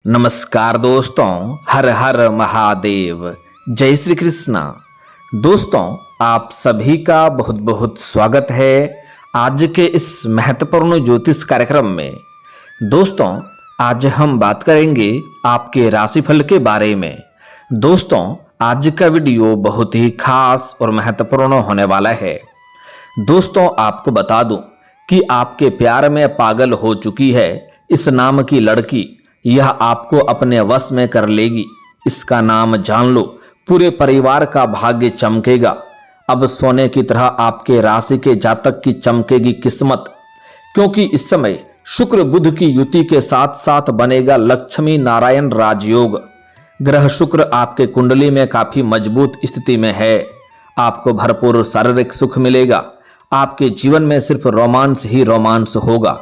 नमस्कार दोस्तों, हर हर महादेव, जय श्री कृष्णा। दोस्तों, आप सभी का बहुत बहुत स्वागत है आज के इस महत्वपूर्ण ज्योतिष कार्यक्रम में। दोस्तों, आज हम बात करेंगे आपके राशिफल के बारे में। दोस्तों, आज का वीडियो बहुत ही खास और महत्वपूर्ण होने वाला है। दोस्तों, आपको बता दूं कि आपके प्यार में पागल हो चुकी है इस नाम की लड़की। यह आपको अपने वश में कर लेगी। इसका नाम जान लो, पूरे परिवार का भाग्य चमकेगा। अब सोने की तरह आपके राशि के जातक की चमकेगी किस्मत, क्योंकि इस समय शुक्र बुध की युति के साथ साथ बनेगा लक्ष्मी नारायण राजयोग। ग्रह शुक्र आपके कुंडली में काफी मजबूत स्थिति में है। आपको भरपूर शारीरिक सुख मिलेगा। आपके जीवन में सिर्फ रोमांस ही रोमांस होगा,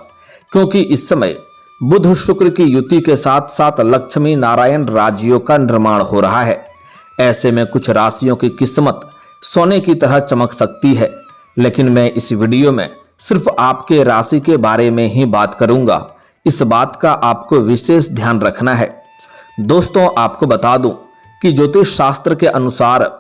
क्योंकि इस समय बुध शुक्र की युति के साथ साथ लक्ष्मी नारायण राजयोग का निर्माण हो रहा है। ऐसे में कुछ राशियों की किस्मत सोने की तरह चमक सकती है, लेकिन मैं इस वीडियो में सिर्फ आपके राशि के बारे में ही बात करूंगा। इस बात का आपको विशेष ध्यान रखना है। दोस्तों, आपको बता दूं कि ज्योतिष शास्त्र के अनुसार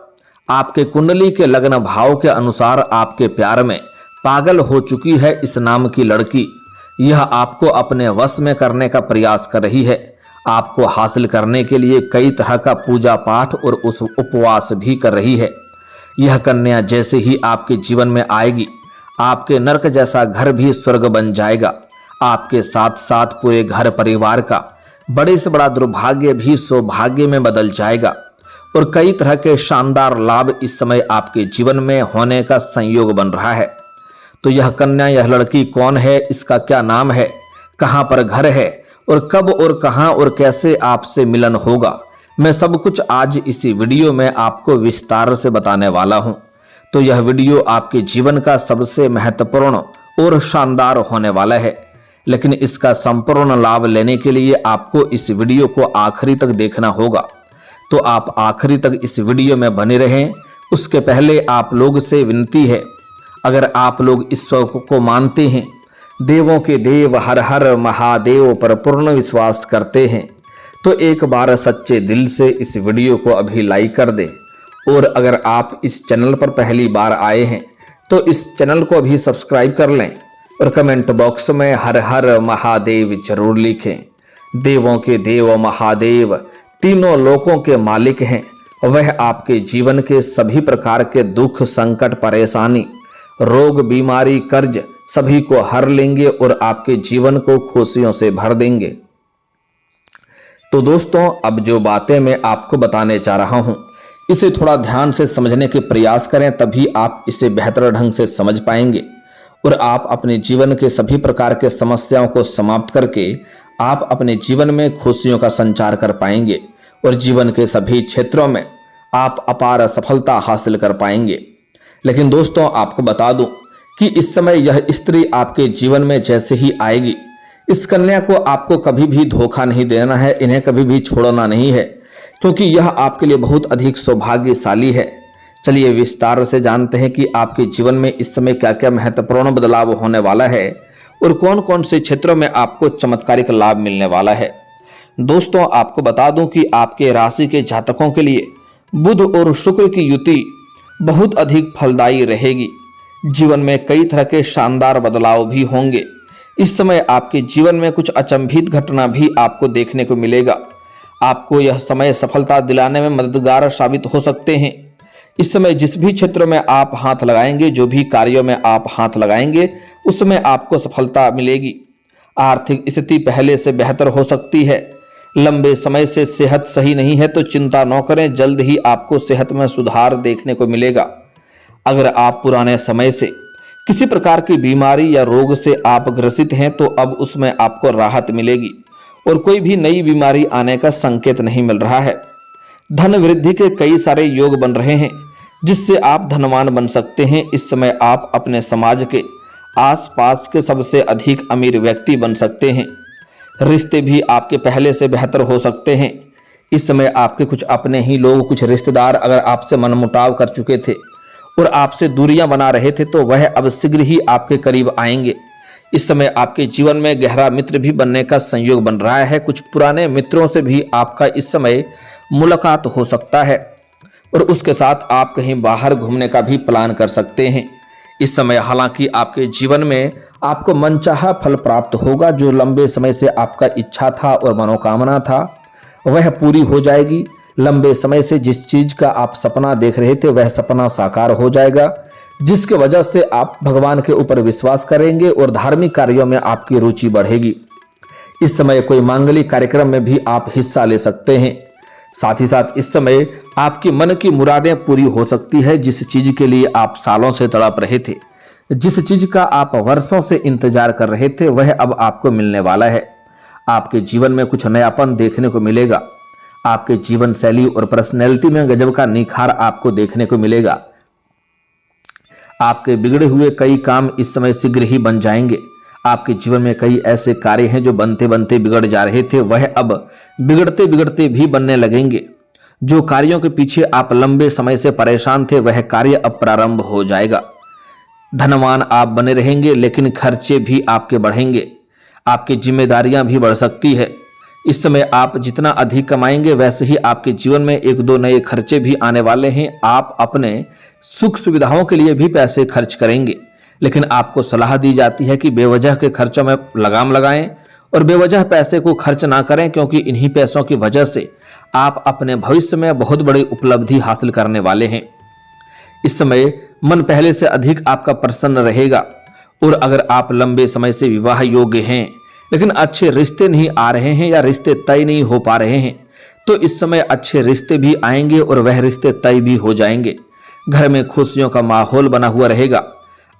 आपके कुंडली के लग्न भाव के अनुसार आपके प्यार में पागल हो चुकी है इस नाम की लड़की। यह आपको अपने वश में करने का प्रयास कर रही है। आपको हासिल करने के लिए कई तरह का पूजा पाठ और उस उपवास भी कर रही है। यह कन्या जैसे ही आपके जीवन में आएगी, आपके नरक जैसा घर भी स्वर्ग बन जाएगा। आपके साथ साथ पूरे घर परिवार का बड़े से बड़ा दुर्भाग्य भी सौभाग्य में बदल जाएगा और कई तरह के शानदार लाभ इस समय आपके जीवन में होने का संयोग बन रहा है। तो यह कन्या, यह लड़की कौन है, इसका क्या नाम है, कहां पर घर है और कब और कहां और कैसे आपसे मिलन होगा, मैं सब कुछ आज इसी वीडियो में आपको विस्तार से बताने वाला हूं। तो यह वीडियो आपके जीवन का सबसे महत्वपूर्ण और शानदार होने वाला है, लेकिन इसका संपूर्ण लाभ लेने के लिए आपको इस वीडियो को आखिरी तक देखना होगा। तो आप आखिरी तक इस वीडियो में बने रहें। उसके पहले आप लोग से विनती है, अगर आप लोग ईश्वर को मानते हैं, देवों के देव हर हर महादेव पर पूर्ण विश्वास करते हैं, तो एक बार सच्चे दिल से इस वीडियो को अभी लाइक कर दें। और अगर आप इस चैनल पर पहली बार आए हैं तो इस चैनल को भी सब्सक्राइब कर लें और कमेंट बॉक्स में हर हर महादेव जरूर लिखें। देवों के देव महादेव तीनों लोकों के मालिक हैं। वह आपके जीवन के सभी प्रकार के दुख, संकट, परेशानी, रोग, बीमारी, कर्ज सभी को हर लेंगे और आपके जीवन को खुशियों से भर देंगे। तो दोस्तों, अब जो बातें मैं आपको बताने जा रहा हूं, इसे थोड़ा ध्यान से समझने के प्रयास करें, तभी आप इसे बेहतर ढंग से समझ पाएंगे और आप अपने जीवन के सभी प्रकार के समस्याओं को समाप्त करके आप अपने जीवन में खुशियों का संचार कर पाएंगे और जीवन के सभी क्षेत्रों में आप अपार सफलता हासिल कर पाएंगे। लेकिन दोस्तों, आपको बता दूं कि इस समय यह स्त्री आपके जीवन में जैसे ही आएगी, इस कन्या को आपको कभी भी धोखा नहीं देना है, इन्हें कभी भी छोड़ना नहीं है, क्योंकि यह आपके लिए बहुत अधिक सौभाग्यशाली है। चलिए विस्तार से जानते हैं कि आपके जीवन में इस समय क्या क्या महत्वपूर्ण बदलाव होने वाला है और कौन कौन से क्षेत्रों में आपको चमत्कारिक लाभ मिलने वाला है। दोस्तों, आपको बता दूं कि आपके राशि के जातकों के लिए बुध और शुक्र की युति बहुत अधिक फलदायी रहेगी। जीवन में कई तरह के शानदार बदलाव भी होंगे। इस समय आपके जीवन में कुछ अचंभित घटना भी आपको देखने को मिलेगा। आपको यह समय सफलता दिलाने में मददगार साबित हो सकते हैं। इस समय जिस भी क्षेत्र में आप हाथ लगाएंगे, जो भी कार्यों में आप हाथ लगाएंगे, उसमें आपको सफलता मिलेगी। आर्थिक स्थिति पहले से बेहतर हो सकती है। लंबे समय से सेहत सही नहीं है तो चिंता न करें, जल्द ही आपको सेहत में सुधार देखने को मिलेगा। अगर आप पुराने समय से किसी प्रकार की बीमारी या रोग से आप ग्रसित हैं तो अब उसमें आपको राहत मिलेगी और कोई भी नई बीमारी आने का संकेत नहीं मिल रहा है। धन वृद्धि के कई सारे योग बन रहे हैं, जिससे आप धनवान बन सकते हैं। इस समय आप अपने समाज के आसपास के सबसे अधिक अमीर व्यक्ति बन सकते हैं। रिश्ते भी आपके पहले से बेहतर हो सकते हैं। इस समय आपके कुछ अपने ही लोग, कुछ रिश्तेदार अगर आपसे मनमुटाव कर चुके थे और आपसे दूरियां बना रहे थे, तो वह अब शीघ्र ही आपके करीब आएंगे। इस समय आपके जीवन में गहरा मित्र भी बनने का संयोग बन रहा है। कुछ पुराने मित्रों से भी आपका इस समय मुलाकात हो सकता है और उसके साथ आप कहीं बाहर घूमने का भी प्लान कर सकते हैं। इस समय हालांकि आपके जीवन में आपको मनचाहा फल प्राप्त होगा। जो लंबे समय से आपका इच्छा था और मनोकामना था वह पूरी हो जाएगी। लंबे समय से जिस चीज का आप सपना देख रहे थे वह सपना साकार हो जाएगा, जिसके वजह से आप भगवान के ऊपर विश्वास करेंगे और धार्मिक कार्यों में आपकी रुचि बढ़ेगी। इस समय कोई मांगलिक कार्यक्रम में भी आप हिस्सा ले सकते हैं। साथ ही साथ इस समय आपकी मन की मुरादें पूरी हो सकती है। जिस चीज के लिए आप सालों से तड़प रहे थे, जिस चीज का आप वर्षों से इंतजार कर रहे थे, वह अब आपको मिलने वाला है। आपके जीवन में कुछ नयापन देखने को मिलेगा। आपके जीवन शैली और पर्सनैलिटी में गजब का निखार आपको देखने को मिलेगा। आपके बिगड़े हुए कई काम इस समय शीघ्र ही बन जाएंगे। आपके जीवन में कई ऐसे कार्य हैं जो बनते बनते बिगड़ जा रहे थे, वह अब बिगड़ते बिगड़ते भी बनने लगेंगे। जो कार्यों के पीछे आप लंबे समय से परेशान थे वह कार्य अब प्रारंभ हो जाएगा। धनवान आप बने रहेंगे, लेकिन खर्चे भी आपके बढ़ेंगे। आपकी जिम्मेदारियां भी बढ़ सकती है। इस समय आप जितना अधिक कमाएंगे वैसे ही आपके जीवन में एक दो नए खर्चे भी आने वाले हैं। आप अपने सुख सुविधाओं के लिए भी पैसे खर्च करेंगे, लेकिन आपको सलाह दी जाती है कि बेवजह के खर्चों में लगाम लगाएं और बेवजह पैसे को खर्च ना करें, क्योंकि इन्हीं पैसों की वजह से आप अपने भविष्य में बहुत बड़ी उपलब्धि हासिल करने वाले हैं। इस समय मन पहले से अधिक आपका प्रसन्न रहेगा। और अगर आप लंबे समय से विवाह योग्य हैं लेकिन अच्छे रिश्ते नहीं आ रहे हैं या रिश्ते तय नहीं हो पा रहे हैं, तो इस समय अच्छे रिश्ते भी आएंगे और वह रिश्ते तय भी हो जाएंगे। घर में खुशियों का माहौल बना हुआ रहेगा।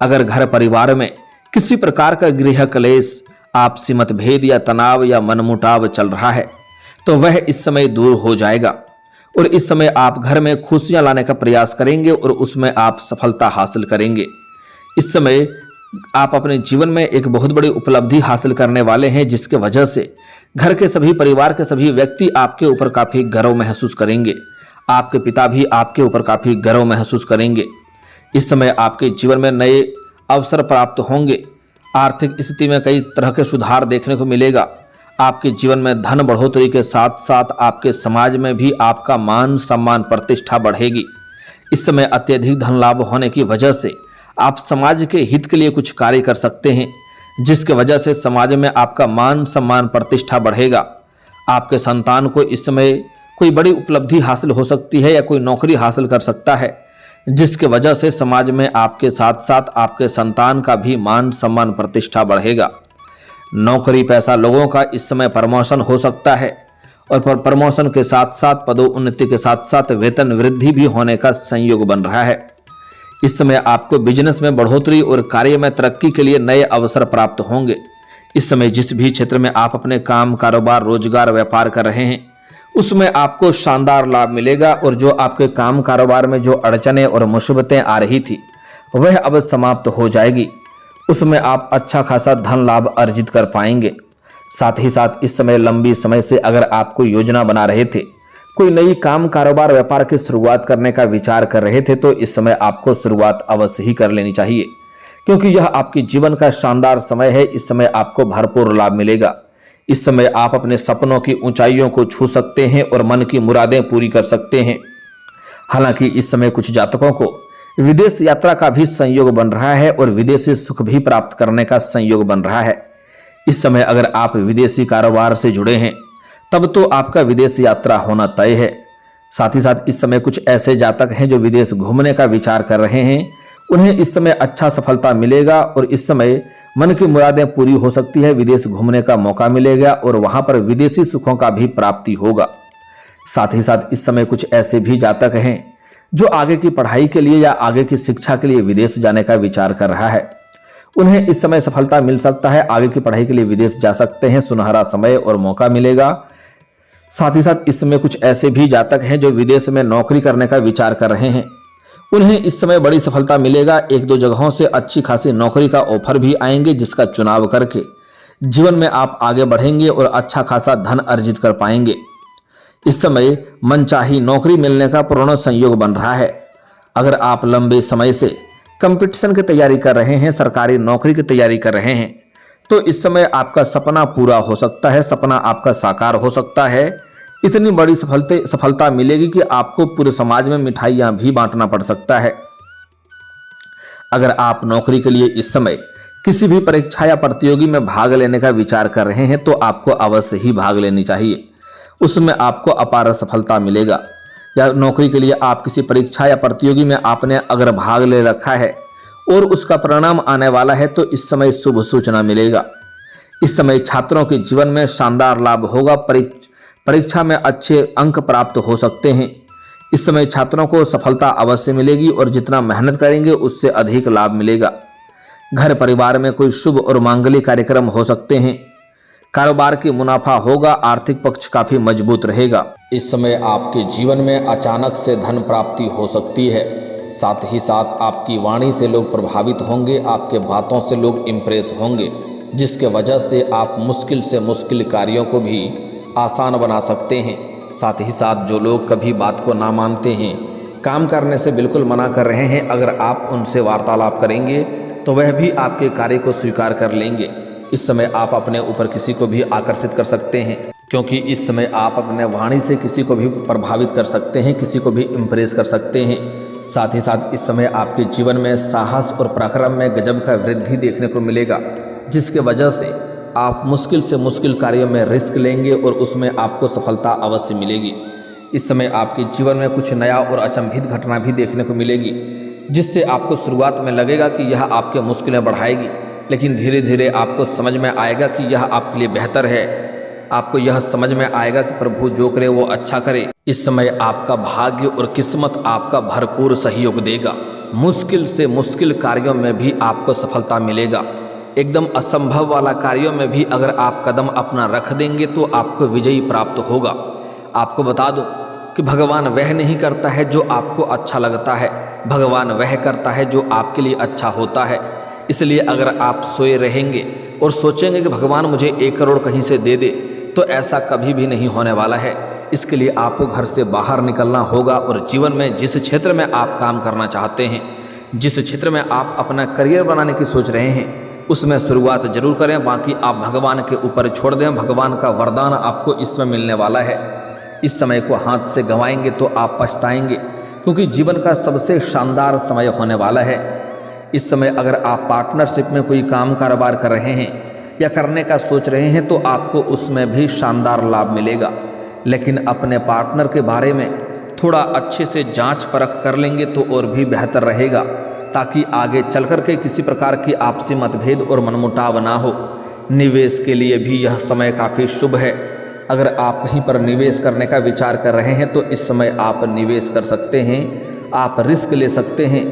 अगर घर परिवार में किसी प्रकार का गृह क्लेश, आपसी मतभेद या तनाव या मनमुटाव चल रहा है तो वह इस समय दूर हो जाएगा और इस समय आप घर में खुशियां लाने का प्रयास करेंगे और उसमें आप सफलता हासिल करेंगे। इस समय आप अपने जीवन में एक बहुत बड़ी उपलब्धि हासिल करने वाले हैं, जिसके वजह से घर के सभी परिवार के सभी व्यक्ति आपके ऊपर काफी गर्व महसूस करेंगे। आपके पिता भी आपके ऊपर काफी गर्व महसूस करेंगे। इस समय आपके जीवन में नए अवसर प्राप्त होंगे। आर्थिक स्थिति में कई तरह के सुधार देखने को मिलेगा। आपके जीवन में धन बढ़ोतरी के साथ साथ आपके समाज में भी आपका मान सम्मान प्रतिष्ठा बढ़ेगी। इस समय अत्यधिक धन लाभ होने की वजह से आप समाज के हित के लिए कुछ कार्य कर सकते हैं, जिसके वजह से समाज में आपका मान सम्मान प्रतिष्ठा बढ़ेगा। आपके संतान को इस समय कोई बड़ी उपलब्धि हासिल हो सकती है या कोई नौकरी हासिल कर सकता है, जिसके वजह से समाज में आपके साथ साथ आपके संतान का भी मान सम्मान प्रतिष्ठा बढ़ेगा। नौकरी पैसा लोगों का इस समय प्रमोशन हो सकता है और प्रमोशन के साथ साथ पदोन्नति के साथ साथ वेतन वृद्धि भी होने का संयोग बन रहा है। इस समय आपको बिजनेस में बढ़ोतरी और कार्य में तरक्की के लिए नए अवसर प्राप्त होंगे। इस समय जिस भी क्षेत्र में आप अपने काम, कारोबार, रोजगार, व्यापार कर रहे हैं उसमें आपको शानदार लाभ मिलेगा और जो आपके काम कारोबार में जो अड़चनें और मुसीबतें आ रही थी वह अब समाप्त हो जाएगी। उसमें आप अच्छा खासा धन लाभ अर्जित कर पाएंगे। साथ ही साथ इस समय लंबी समय से अगर आप कोई योजना बना रहे थे, कोई नई काम, कारोबार, व्यापार की शुरुआत करने का विचार कर रहे थे, तो इस समय आपको शुरुआत अवश्य ही कर लेनी चाहिए, क्योंकि यह आपके जीवन का शानदार समय है। इस समय आपको भरपूर लाभ मिलेगा। इस समय आप अपने सपनों की ऊंचाइयों को छू सकते हैं और मन की मुरादें पूरी कर सकते हैं। हालांकि इस समय कुछ जातकों को विदेश यात्रा का भी संयोग बन रहा है और विदेशी सुख भी प्राप्त करने का संयोग बन रहा है। इस समय अगर आप विदेशी कारोबार से जुड़े हैं तब तो आपका विदेश यात्रा होना तय है। साथ ही साथ इस समय कुछ ऐसे जातक हैं जो विदेश घूमने का विचार कर रहे हैं, उन्हें इस समय अच्छा सफलता मिलेगा और इस समय मन की मुरादें पूरी हो सकती है। विदेश घूमने का मौका मिलेगा और वहां पर विदेशी सुखों का भी प्राप्ति होगा। साथ ही साथ इस समय कुछ ऐसे भी जातक हैं जो आगे की पढ़ाई के लिए या आगे की शिक्षा के लिए विदेश जाने का विचार कर रहा है, उन्हें इस समय सफलता मिल सकता है। आगे की पढ़ाई के लिए विदेश जा सकते हैं, सुनहरा समय और मौका मिलेगा। साथ ही साथ इस समय कुछ ऐसे भी जातक हैं जो विदेश में नौकरी करने का विचार कर रहे हैं, उन्हें इस समय बड़ी सफलता मिलेगा। एक दो जगहों से अच्छी खासी नौकरी का ऑफर भी आएंगे, जिसका चुनाव करके जीवन में आप आगे बढ़ेंगे और अच्छा खासा धन अर्जित कर पाएंगे। इस समय मनचाही नौकरी मिलने का पूर्ण संयोग बन रहा है। अगर आप लंबे समय से कंपटीशन की तैयारी कर रहे हैं, सरकारी नौकरी की तैयारी कर रहे हैं, तो इस समय आपका सपना पूरा हो सकता है, सपना आपका साकार हो सकता है। इतनी बड़ी सफलता मिलेगी कि आपको पूरे समाज में मिठाइयां भी बांटना पड़ सकता है। अगर आप नौकरी के लिए इस समय किसी भी परीक्षा या प्रतियोगी में भाग लेने का विचार कर रहे हैं तो आपको अवश्य ही भाग लेनी चाहिए, उसमें आपको अपार सफलता मिलेगा। या नौकरी के लिए आप किसी परीक्षा या प्रतियोगी में आपने अगर भाग ले रखा है और उसका परिणाम आने वाला है तो इस समय शुभ सूचना मिलेगा। इस समय छात्रों के जीवन में शानदार लाभ होगा, परीक्षा में अच्छे अंक प्राप्त हो सकते हैं। इस समय छात्रों को सफलता अवश्य मिलेगी और जितना मेहनत करेंगे उससे अधिक लाभ मिलेगा। घर परिवार में कोई शुभ और मांगलिक कार्यक्रम हो सकते हैं। कारोबार की मुनाफा होगा, आर्थिक पक्ष काफी मजबूत रहेगा। इस समय आपके जीवन में अचानक से धन प्राप्ति हो सकती है। साथ ही साथ आपकी वाणी से लोग प्रभावित होंगे, आपके बातों से लोग इम्प्रेस होंगे, जिसके वजह से आप मुश्किल से मुश्किल कार्यों को भी आसान बना सकते हैं। साथ ही साथ जो लोग कभी बात को ना मानते हैं, काम करने से बिल्कुल मना कर रहे हैं, अगर आप उनसे वार्तालाप करेंगे तो वह भी आपके कार्य को स्वीकार कर लेंगे। इस समय आप अपने ऊपर किसी को भी आकर्षित कर सकते हैं, क्योंकि इस समय आप अपने वाणी से किसी को भी प्रभावित कर सकते हैं, किसी को भी इम्प्रेस कर सकते हैं। साथ ही साथ इस समय आपके जीवन में साहस और पराक्रम में गजब का वृद्धि देखने को मिलेगा, जिसके वजह से आप मुश्किल से मुश्किल कार्यों में रिस्क लेंगे और उसमें आपको सफलता अवश्य मिलेगी। इस समय आपके जीवन में कुछ नया और अचंभित घटना भी देखने को मिलेगी, जिससे आपको शुरुआत में लगेगा कि यह आपके मुश्किलें बढ़ाएगी, लेकिन धीरे धीरे आपको समझ में आएगा कि यह आपके लिए बेहतर है। आपको यह समझ में आएगा कि प्रभु जो करे वो अच्छा करे। इस समय आपका भाग्य और किस्मत आपका भरपूर सहयोग देगा। मुश्किल से मुश्किल कार्यों में भी आपको सफलता मिलेगा। एकदम असंभव वाला कार्यों में भी अगर आप कदम अपना रख देंगे तो आपको विजयी प्राप्त होगा। आपको बता दूं कि भगवान वह नहीं करता है जो आपको अच्छा लगता है, भगवान वह करता है जो आपके लिए अच्छा होता है। इसलिए अगर आप सोए रहेंगे और सोचेंगे कि भगवान मुझे 1 करोड़ कहीं से दे दे, तो ऐसा कभी भी नहीं होने वाला है। इसके लिए आपको घर से बाहर निकलना होगा और जीवन में जिस क्षेत्र में आप काम करना चाहते हैं, जिस क्षेत्र में आप अपना करियर बनाने की सोच रहे हैं, उसमें शुरुआत जरूर करें। बाकी आप भगवान के ऊपर छोड़ दें। भगवान का वरदान आपको इसमें मिलने वाला है। इस समय को हाथ से गंवाएंगे तो आप पछताएंगे, क्योंकि जीवन का सबसे शानदार समय होने वाला है। इस समय अगर आप पार्टनरशिप में कोई काम कारोबार कर रहे हैं या करने का सोच रहे हैं तो आपको उसमें भी शानदार लाभ मिलेगा। लेकिन अपने पार्टनर के बारे में थोड़ा अच्छे से जांच परख कर लेंगे तो और भी बेहतर रहेगा, ताकि आगे चल कर के किसी प्रकार की आपसी मतभेद और मनमुटाव ना हो। निवेश के लिए भी यह समय काफ़ी शुभ है। अगर आप कहीं पर निवेश करने का विचार कर रहे हैं तो इस समय आप निवेश कर सकते हैं, आप रिस्क ले सकते हैं।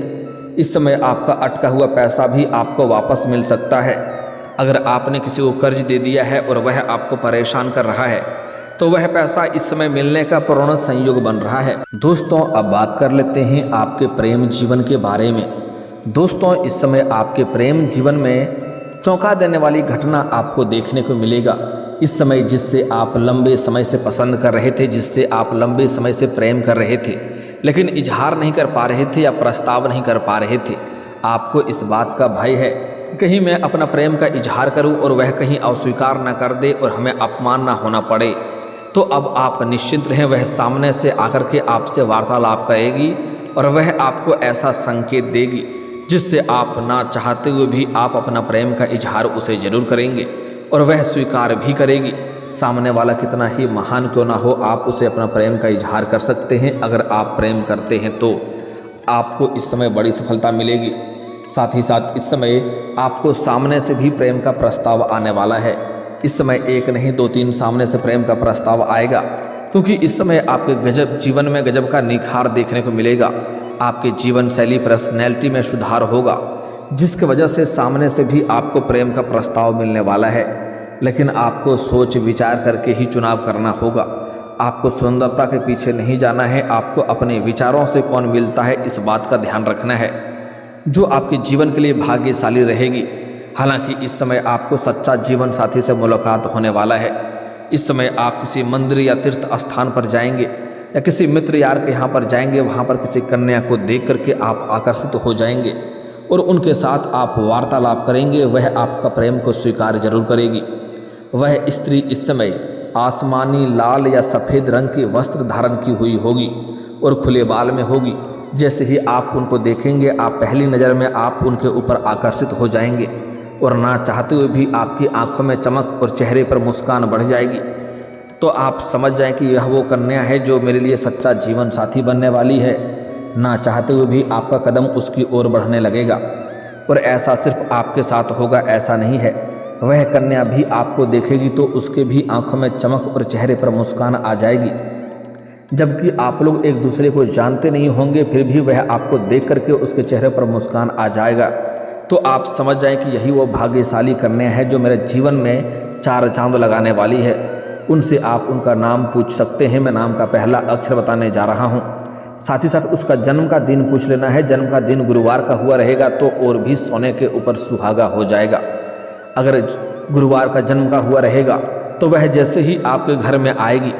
इस समय आपका अटका हुआ पैसा भी आपको वापस मिल सकता है। अगर आपने किसी को कर्ज दे दिया है और वह आपको परेशान कर रहा है तो वह पैसा इस समय मिलने का पूर्ण संयोग बन रहा है। दोस्तों, अब बात कर लेते हैं आपके प्रेम जीवन के बारे में। दोस्तों, इस समय आपके प्रेम जीवन में चौंका देने वाली घटना आपको देखने को मिलेगा। इस समय जिससे आप लंबे समय से पसंद कर रहे थे, जिससे आप लंबे समय से प्रेम कर रहे थे, लेकिन इजहार नहीं कर पा रहे थे या प्रस्ताव नहीं कर पा रहे थे, आपको इस बात का भय है कि कहीं मैं अपना प्रेम का इजहार करूं और वह कहीं अस्वीकार न कर दे और हमें अपमान न होना पड़े। तो अब आप निश्चिंत रहें, वह सामने से आकर के आपसे वार्तालाप करेगी और वह आपको ऐसा संकेत देगी जिससे आप ना चाहते हुए भी आप अपना प्रेम का इजहार उसे जरूर करेंगे और वह स्वीकार भी करेगी। सामने वाला कितना ही महान क्यों ना हो, आप उसे अपना प्रेम का इजहार कर सकते हैं। अगर आप प्रेम करते हैं तो आपको इस समय बड़ी सफलता मिलेगी। साथ ही साथ इस समय आपको सामने से भी प्रेम का प्रस्ताव आने वाला है। इस समय 1 नहीं 2-3 सामने से प्रेम का प्रस्ताव आएगा, क्योंकि इस समय आपके जीवन में गजब का निखार देखने को मिलेगा। आपके जीवन शैली पर्सनैलिटी में सुधार होगा, जिसकी वजह से सामने से भी आपको प्रेम का प्रस्ताव मिलने वाला है। लेकिन आपको सोच विचार करके ही चुनाव करना होगा। आपको सुंदरता के पीछे नहीं जाना है, आपको अपने विचारों से कौन मिलता है इस बात का ध्यान रखना है, जो आपके जीवन के लिए भाग्यशाली रहेगी। हालांकि इस समय आपको सच्चा जीवन साथी से मुलाकात होने वाला है। इस समय आप किसी मंदिर या तीर्थ स्थान पर जाएंगे या किसी मित्र यार के यहाँ पर जाएंगे, वहाँ पर किसी कन्या को देख करके आप आकर्षित हो जाएंगे और उनके साथ आप वार्तालाप करेंगे, वह आपका प्रेम को स्वीकार जरूर करेगी। वह स्त्री इस समय आसमानी लाल या सफ़ेद रंग के वस्त्र धारण की हुई होगी और खुले बाल में होगी। जैसे ही आप उनको देखेंगे, आप पहली नज़र में आप उनके ऊपर आकर्षित हो जाएंगे और ना चाहते हुए भी आपकी आंखों में चमक और चेहरे पर मुस्कान बढ़ जाएगी। तो आप समझ जाएं कि यह वो कन्या है जो मेरे लिए सच्चा जीवन साथी बनने वाली है। ना चाहते हुए भी आपका कदम उसकी ओर बढ़ने लगेगा। और ऐसा सिर्फ आपके साथ होगा ऐसा नहीं है, वह कन्या भी आपको देखेगी तो उसके भी आंखों में चमक और चेहरे पर मुस्कान आ जाएगी। जबकि आप लोग एक दूसरे को जानते नहीं होंगे, फिर भी वह आपको देख करके उसके चेहरे पर मुस्कान आ जाएगा। तो आप समझ जाएं कि यही वो भाग्यशाली कन्या है जो मेरे जीवन में 4 चांद लगाने वाली है। उनसे आप उनका नाम पूछ सकते हैं। मैं नाम का पहला अक्षर बताने जा रहा हूँ। साथ ही साथ उसका जन्म का दिन पूछ लेना है। जन्म का दिन गुरुवार का हुआ रहेगा तो और भी सोने के ऊपर सुहागा हो जाएगा। अगर गुरुवार का जन्म का हुआ रहेगा तो वह जैसे ही आपके घर में आएगी,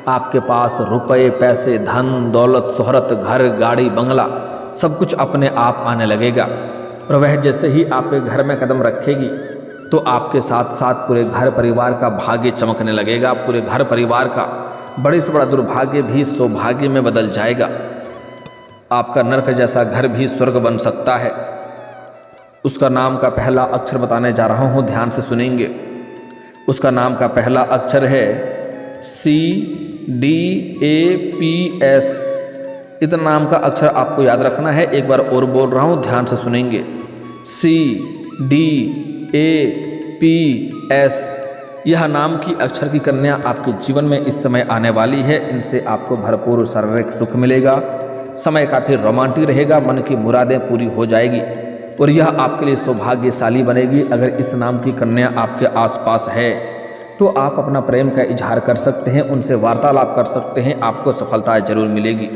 आपके पास रुपए, पैसे, धन, दौलत, शोहरत, घर, गाड़ी, बंगला सब कुछ अपने आप आने लगेगा। और वह जैसे ही आपके घर में कदम रखेगी तो आपके साथ साथ पूरे घर परिवार का भाग्य चमकने लगेगा। पूरे घर परिवार का बड़े से बड़ा दुर्भाग्य भी सौभाग्य में बदल जाएगा। आपका नरक जैसा घर भी स्वर्ग बन सकता है। उसका नाम का पहला अक्षर बताने जा रहा हूँ, ध्यान से सुनेंगे। उसका नाम का पहला अक्षर है CDAPS। इतना नाम का अक्षर आपको याद रखना है। एक बार और बोल रहा हूँ, ध्यान से सुनेंगे। CDAPS। यह नाम की अक्षर की कन्या आपके जीवन में इस समय आने वाली है। इनसे आपको भरपूर शारीरिक सुख मिलेगा। समय काफ़ी रोमांटिक रहेगा। मन की मुरादें पूरी हो जाएगी और यह आपके लिए सौभाग्यशाली बनेगी। अगर इस नाम की कन्या आपके आसपास है तो आप अपना प्रेम का इजहार कर सकते हैं, उनसे वार्तालाप कर सकते हैं, आपको सफलता जरूर मिलेगी।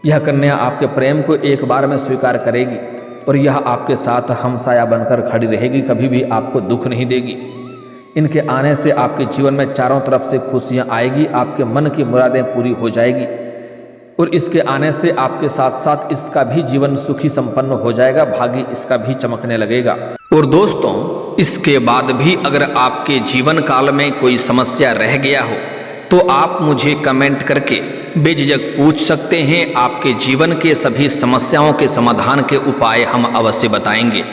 यह कन्या आपके प्रेम को एक बार में स्वीकार करेगी और यह आपके साथ हमसाया बनकर खड़ी रहेगी, कभी भी आपको दुख नहीं देगी। इनके आने से आपके जीवन में चारों तरफ से खुशियाँ आएगी, आपके मन की मुरादें पूरी हो जाएगी और इसके आने से आपके साथ साथ इसका भी जीवन सुखी संपन्न हो जाएगा, भाग्य इसका भी चमकने लगेगा। और दोस्तों, इसके बाद भी अगर आपके जीवन काल में कोई समस्या रह गया हो तो आप मुझे कमेंट करके बेझिझक पूछ सकते हैं। आपके जीवन के सभी समस्याओं के समाधान के उपाय हम अवश्य बताएंगे।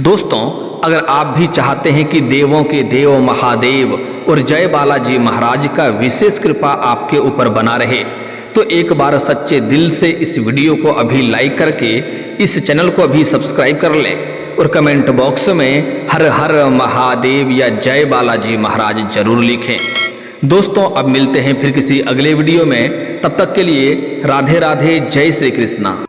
दोस्तों, अगर आप भी चाहते हैं कि देवों के देव महादेव और जय बालाजी महाराज का विशेष कृपा आपके ऊपर बना रहे तो एक बार सच्चे दिल से इस वीडियो को अभी लाइक करके इस चैनल को अभी सब्सक्राइब कर लें और कमेंट बॉक्स में हर हर महादेव या जय बालाजी महाराज जरूर लिखें। दोस्तों, अब मिलते हैं फिर किसी अगले वीडियो में। तब तक के लिए राधे राधे, जय श्री कृष्णा।